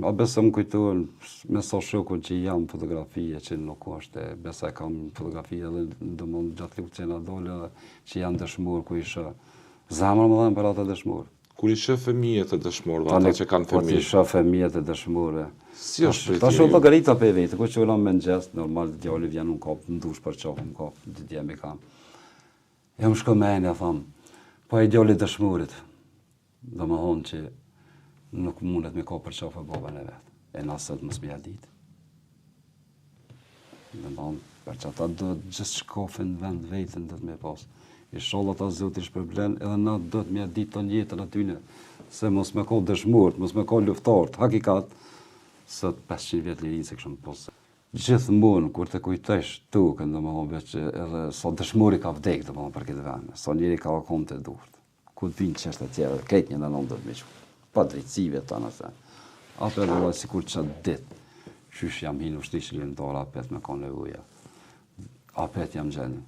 A besë më kujtuan me sa shokun që jam fotografie, që nuk është, besa kam fotografie edhe do më gjatë lukë që nga dole, që janë dëshmur, ku isha zemër më dhenë për ata dëshmur. Kur ishe fëmijet e dëshmur, ata që kanë Po fëmijë? isha fëmijet e dëshmure. Si është prej Ta tjeri? shumë logarita për vetë, ku që ulam me në gjest, normal djali vjen unë kap, në dush për qafë, më kap, dy djemi kam. E më shko me e një, tham, po e djali dëshmurit, do më thonë që nuk mundet me ka për qafë e babën e vetë, e nësët më smja ditë. Dhe më thonë, për që ata do gjithë shkofin vend vetën do të me pasë. I shallat ata zotë i shpërblen, edhe na do të me ditë të njetën atyne, se mos me ka dëshmurt, mos me ka luftartë, hakikat, sot 500 vjetë lirinë se këshëm posë. Gjithë mund, kur të kujtesh tukën, do më thonë, që edhe sa dëshmuri ka vdek, do më thonë, për këtë vend, sa njeri ka akon të durët. Ku të vinë qështë e tjere, këtë një në nëmë do të miqë, pa drejtsive të nëse. Apet dhe si kur qatë ditë, qysh jam hinu shtishë lindara, apet me ka në uja. Apet jam gjenë.